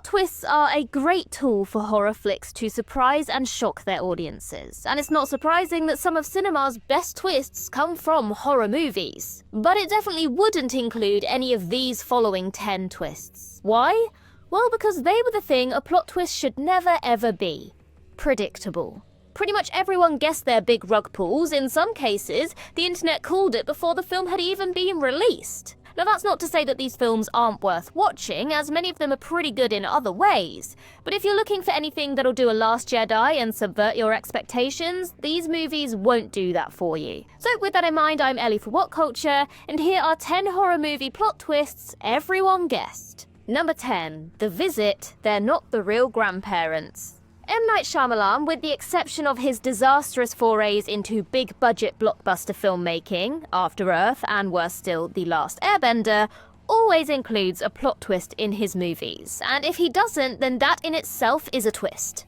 Plot twists are a great tool for horror flicks to surprise and shock their audiences, and it's not surprising that some of cinema's best twists come from horror movies. But it definitely wouldn't include any of these following 10 twists. Why? Well, because they were the thing a plot twist should never ever be. Predictable. Pretty much everyone guessed their big rug pulls. In some cases, the internet called it before the film had even been released. Now that's not to say that these films aren't worth watching, as many of them are pretty good in other ways. But if you're looking for anything that'll do a Last Jedi and subvert your expectations, these movies won't do that for you. So with that in mind, I'm Ellie for What Culture, and here are 10 horror movie plot twists everyone guessed. Number 10. The Visit, They're Not the Real Grandparents. M. Night Shyamalan, with the exception of his disastrous forays into big-budget blockbuster filmmaking, After Earth and worse still, The Last Airbender, always includes a plot twist in his movies, and if he doesn't, then that in itself is a twist.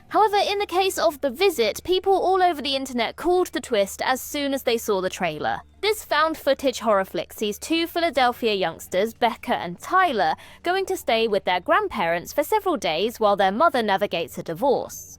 However, in the case of The Visit, people all over the internet called the twist as soon as they saw the trailer. This found-footage horror flick sees two Philadelphia youngsters, Becca and Tyler, going to stay with their grandparents for several days while their mother navigates a divorce.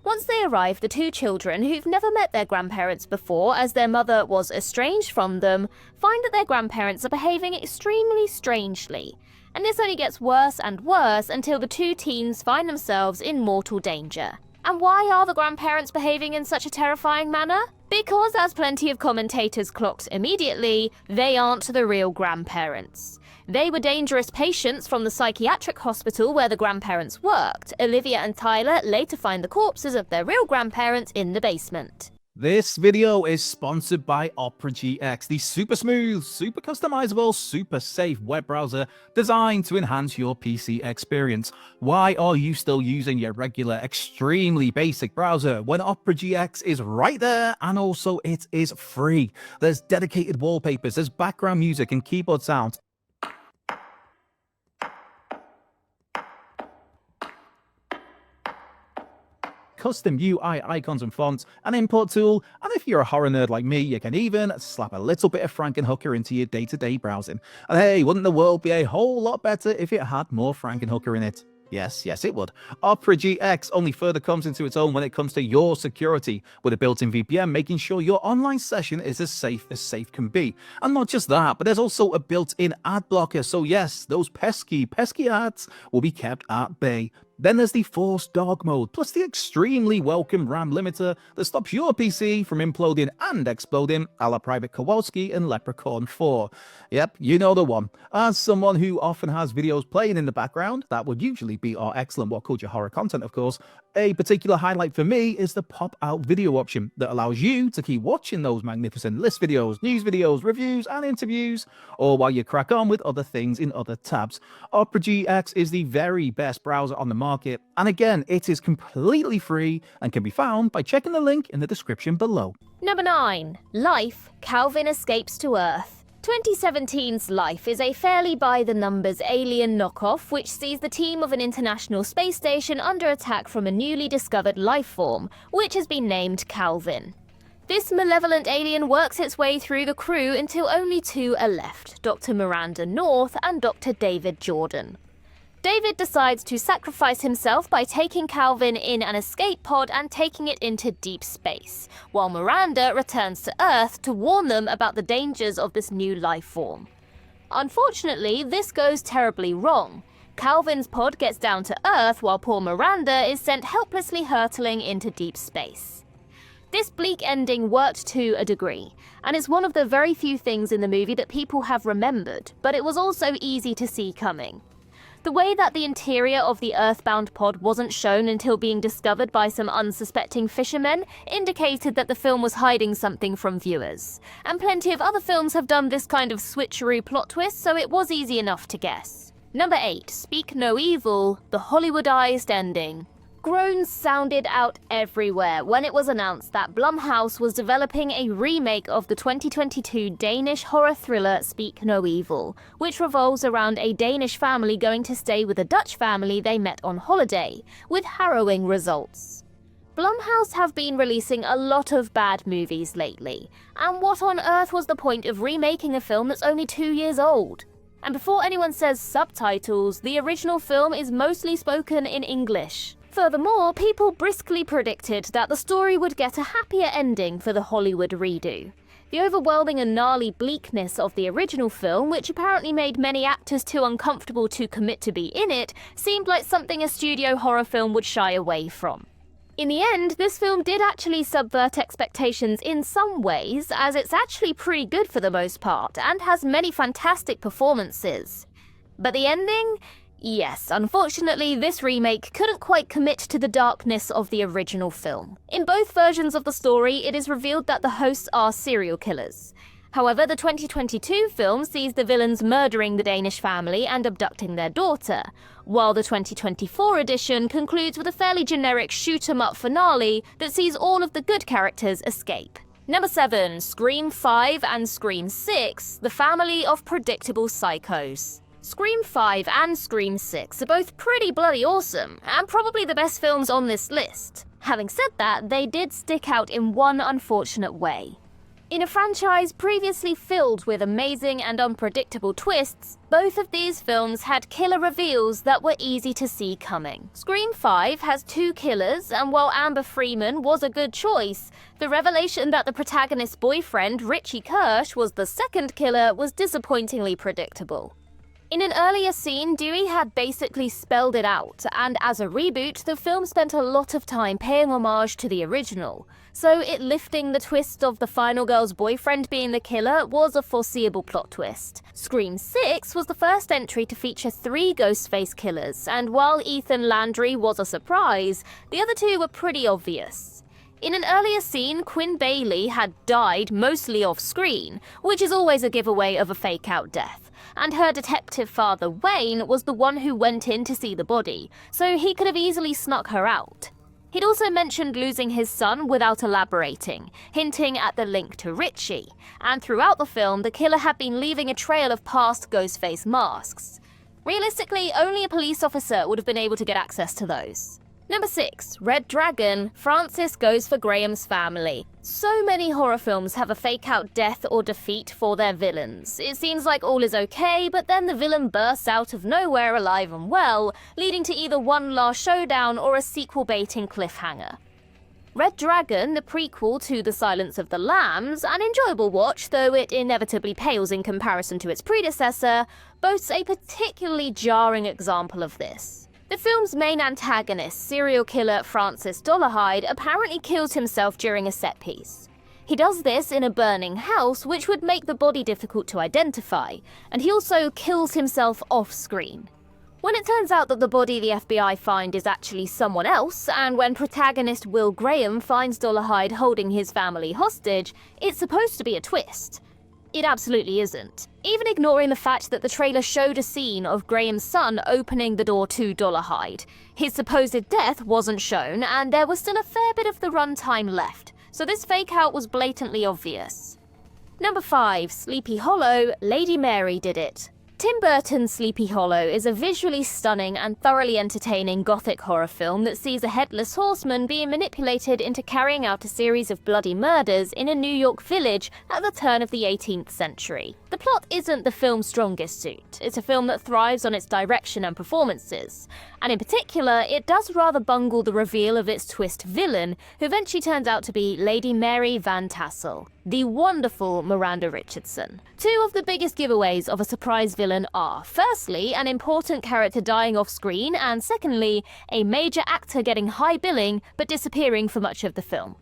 Once they arrive, the two children, who've never met their grandparents before as their mother was estranged from them, find that their grandparents are behaving extremely strangely. And this only gets worse and worse until the two teens find themselves in mortal danger. And why are the grandparents behaving in such a terrifying manner? Because, as plenty of commentators clocked immediately, they aren't the real grandparents. They were dangerous patients from the psychiatric hospital where the grandparents worked. Olivia and Tyler later find the corpses of their real grandparents in the basement. This video is sponsored by Opera GX, the super smooth, super customizable, super safe web browser designed to enhance your PC experience. Why are you still using your regular, extremely basic browser when Opera GX is right there and also it is free? There's dedicated wallpapers, there's background music and keyboard sounds. Custom UI icons and fonts, an import tool, and if you're a horror nerd like me, you can even slap a little bit of Frankenhooker into your day-to-day browsing. And hey, wouldn't the world be a whole lot better if it had more Frankenhooker in it? Yes, it would. Opera GX only further comes into its own when it comes to your security, with a built-in VPN making sure your online session is as safe can be. And not just that, but there's also a built-in ad blocker, so yes, those pesky ads will be kept at bay. Then there's the Forced Dog mode, plus the extremely welcome RAM limiter that stops your PC from imploding and exploding a la Private Kowalski and Leprechaun 4. Yep, you know the one. As someone who often has videos playing in the background, that would usually be our excellent What Culture horror content, of course, a particular highlight for me is the pop-out video option that allows you to keep watching those magnificent list videos, news videos, reviews, and interviews, or while you crack on with other things in other tabs. Opera GX is the very best browser on the market, and again, it is completely free and can be found by checking the link in the description below. Number 9. Life, Calvin Escapes to Earth. 2017's Life is a fairly by-the-numbers alien knockoff which sees the team of an international space station under attack from a newly discovered life form, which has been named Calvin. This malevolent alien works its way through the crew until only two are left, Dr. Miranda North and Dr. David Jordan. David decides to sacrifice himself by taking Calvin in an escape pod and taking it into deep space, while Miranda returns to Earth to warn them about the dangers of this new life form. Unfortunately, this goes terribly wrong. Calvin's pod gets down to Earth while poor Miranda is sent helplessly hurtling into deep space. This bleak ending worked to a degree, and is one of the very few things in the movie that people have remembered, but it was also easy to see coming. The way that the interior of the Earthbound pod wasn't shown until being discovered by some unsuspecting fishermen indicated that the film was hiding something from viewers. And plenty of other films have done this kind of switcheroo plot twist, so it was easy enough to guess. Number 8. Speak No Evil, the Hollywoodized ending. Groans sounded out everywhere when it was announced that Blumhouse was developing a remake of the 2022 Danish horror thriller Speak No Evil, which revolves around a Danish family going to stay with a Dutch family they met on holiday, with harrowing results. Blumhouse have been releasing a lot of bad movies lately, and what on earth was the point of remaking a film that's only 2 years old? And before anyone says subtitles, the original film is mostly spoken in English. Furthermore, people briskly predicted that the story would get a happier ending for the Hollywood redo. The overwhelming and gnarly bleakness of the original film, which apparently made many actors too uncomfortable to commit to be in it, seemed like something a studio horror film would shy away from. In the end, this film did actually subvert expectations in some ways, as it's actually pretty good for the most part, and has many fantastic performances. But the ending? Yes, unfortunately, this remake couldn't quite commit to the darkness of the original film. In both versions of the story, it is revealed that the hosts are serial killers. However, the 2022 film sees the villains murdering the Danish family and abducting their daughter, while the 2024 edition concludes with a fairly generic shoot-'em-up finale that sees all of the good characters escape. Number 7. Scream 5 and Scream 6, The Family of Predictable Psychos. Scream 5 and Scream 6 are both pretty bloody awesome, and probably the best films on this list. Having said that, they did stick out in one unfortunate way. In a franchise previously filled with amazing and unpredictable twists, both of these films had killer reveals that were easy to see coming. Scream 5 has 2 killers, and while Amber Freeman was a good choice, the revelation that the protagonist's boyfriend, Richie Kirsch, was the second killer was disappointingly predictable. In an earlier scene, Dewey had basically spelled it out, and as a reboot, the film spent a lot of time paying homage to the original, so it lifting the twist of the final girl's boyfriend being the killer was a foreseeable plot twist. Scream 6 was the first entry to feature 3 Ghostface killers, and while Ethan Landry was a surprise, the other 2 were pretty obvious. In an earlier scene, Quinn Bailey had died mostly off-screen, which is always a giveaway of a fake-out death, and her detective father Wayne was the one who went in to see the body, so he could have easily snuck her out. He'd also mentioned losing his son without elaborating, hinting at the link to Richie, and throughout the film the killer had been leaving a trail of past Ghostface masks. Realistically, only a police officer would have been able to get access to those. Number 6. Red Dragon, Francis Goes for Graham's Family. So many horror films have a fake-out death or defeat for their villains. It seems like all is okay, but then the villain bursts out of nowhere alive and well, leading to either one last showdown or a sequel-baiting cliffhanger. Red Dragon, the prequel to The Silence of the Lambs, an enjoyable watch, though it inevitably pales in comparison to its predecessor, boasts a particularly jarring example of this. The film's main antagonist, serial killer Francis Dolarhyde, apparently kills himself during a set piece. He does this in a burning house, which would make the body difficult to identify, and he also kills himself off-screen. When it turns out that the body the FBI find is actually someone else, and when protagonist Will Graham finds Dolarhyde holding his family hostage, it's supposed to be a twist. It absolutely isn't. Even ignoring the fact that the trailer showed a scene of Graham's son opening the door to Dolarhyde, his supposed death wasn't shown, and there was still a fair bit of the runtime left, so this fake-out was blatantly obvious. Number 5. Sleepy Hollow, Lady Mary Did It. Tim Burton's Sleepy Hollow is a visually stunning and thoroughly entertaining gothic horror film that sees a headless horseman being manipulated into carrying out a series of bloody murders in a New York village at the turn of the 18th century. The plot isn't the film's strongest suit. It's a film that thrives on its direction and performances, and in particular, it does rather bungle the reveal of its twist villain, who eventually turns out to be Lady Mary Van Tassel, the wonderful Miranda Richardson. 2 of the biggest giveaways of a surprise villain are, firstly, an important character dying off screen, and secondly, a major actor getting high billing but disappearing for much of the film.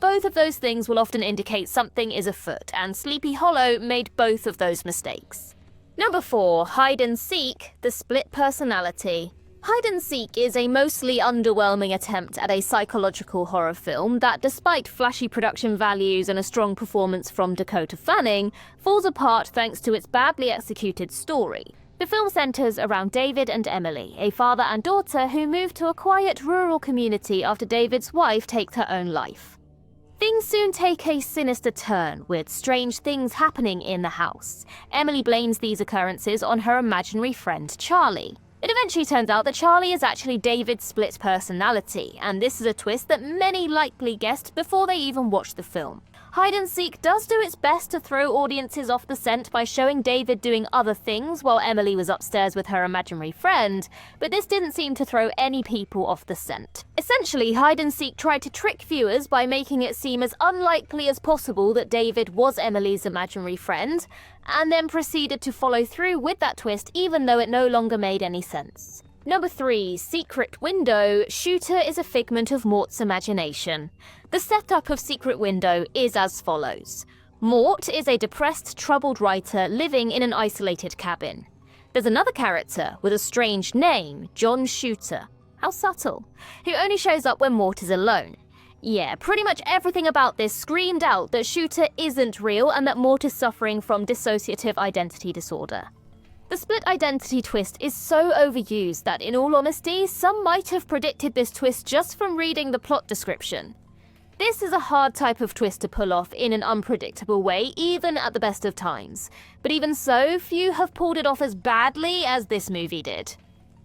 Both of those things will often indicate something is afoot, and Sleepy Hollow made both of those mistakes. Number 4. Hide and Seek, The Split Personality. Hide and Seek is a mostly underwhelming attempt at a psychological horror film that, despite flashy production values and a strong performance from Dakota Fanning, falls apart thanks to its badly executed story. The film centers around David and Emily, a father and daughter who move to a quiet rural community after David's wife takes her own life. Things soon take a sinister turn, with strange things happening in the house. Emily blames these occurrences on her imaginary friend Charlie. It eventually turns out that Charlie is actually David's split personality, and this is a twist that many likely guessed before they even watched the film. Hide and Seek does do its best to throw audiences off the scent by showing David doing other things while Emily was upstairs with her imaginary friend, but this didn't seem to throw any people off the scent. Essentially, Hide and Seek tried to trick viewers by making it seem as unlikely as possible that David was Emily's imaginary friend, and then proceeded to follow through with that twist even though it no longer made any sense. Number 3, Secret Window. Shooter is a figment of Mort's imagination. The setup of Secret Window is as follows. Mort is a depressed, troubled writer living in an isolated cabin. There's another character with a strange name, John Shooter. How subtle. Who only shows up when Mort is alone. Yeah, pretty much everything about this screamed out that Shooter isn't real and that Mort is suffering from dissociative identity disorder. The split identity twist is so overused that, in all honesty, some might have predicted this twist just from reading the plot description. This is a hard type of twist to pull off in an unpredictable way, even at the best of times. But even so, few have pulled it off as badly as this movie did.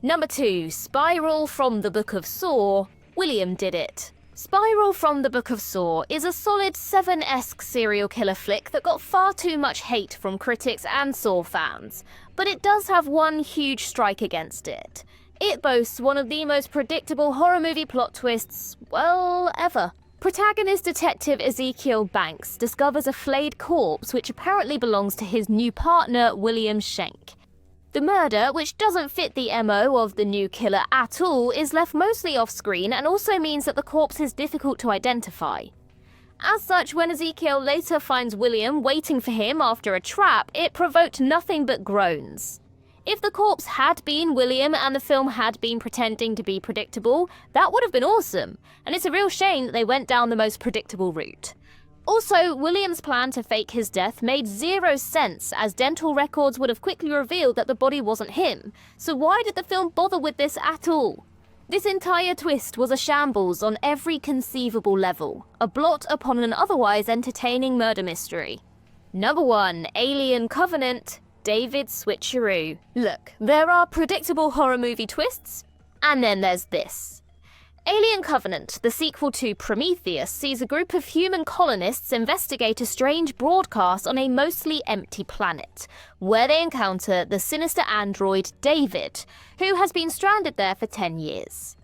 Number 2, Spiral from the Book of Saw. William did it. Spiral from the Book of Saw is a solid Seven-esque serial killer flick that got far too much hate from critics and Saw fans, but it does have one huge strike against it. It boasts one of the most predictable horror movie plot twists, well, ever. Protagonist Detective Ezekiel Banks discovers a flayed corpse which apparently belongs to his new partner, William Schenk. The murder, which doesn't fit the MO of the new killer at all, is left mostly off-screen and also means that the corpse is difficult to identify. As such, when Ezekiel later finds William waiting for him after a trap, it provoked nothing but groans. If the corpse had been William and the film had been pretending to be predictable, that would have been awesome, and it's a real shame that they went down the most predictable route. Also, William's plan to fake his death made zero sense, as dental records would have quickly revealed that the body wasn't him, so why did the film bother with this at all? This entire twist was a shambles on every conceivable level, a blot upon an otherwise entertaining murder mystery. Number 1, Alien Covenant, David Switcheroo. Look, there are predictable horror movie twists, and then there's this. Alien Covenant, the sequel to Prometheus, sees a group of human colonists investigate a strange broadcast on a mostly empty planet, where they encounter the sinister android David, who has been stranded there for 10 years.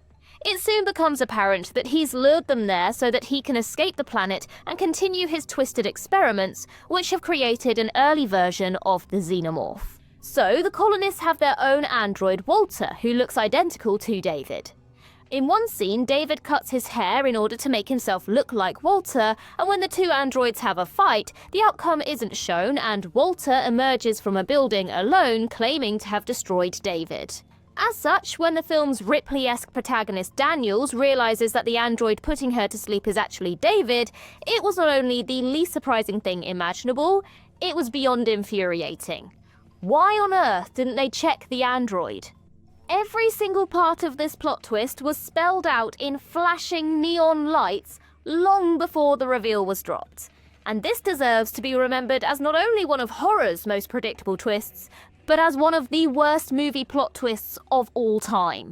It soon becomes apparent that he's lured them there so that he can escape the planet and continue his twisted experiments, which have created an early version of the xenomorph. So the colonists have their own android Walter, who looks identical to David. In one scene, David cuts his hair in order to make himself look like Walter, and when the two androids have a fight, the outcome isn't shown and Walter emerges from a building alone, claiming to have destroyed David. As such, when the film's Ripley-esque protagonist Daniels realizes that the android putting her to sleep is actually David, it was not only the least surprising thing imaginable, it was beyond infuriating. Why on earth didn't they check the android? Every single part of this plot twist was spelled out in flashing neon lights long before the reveal was dropped. And this deserves to be remembered as not only one of horror's most predictable twists, but as one of the worst movie plot twists of all time.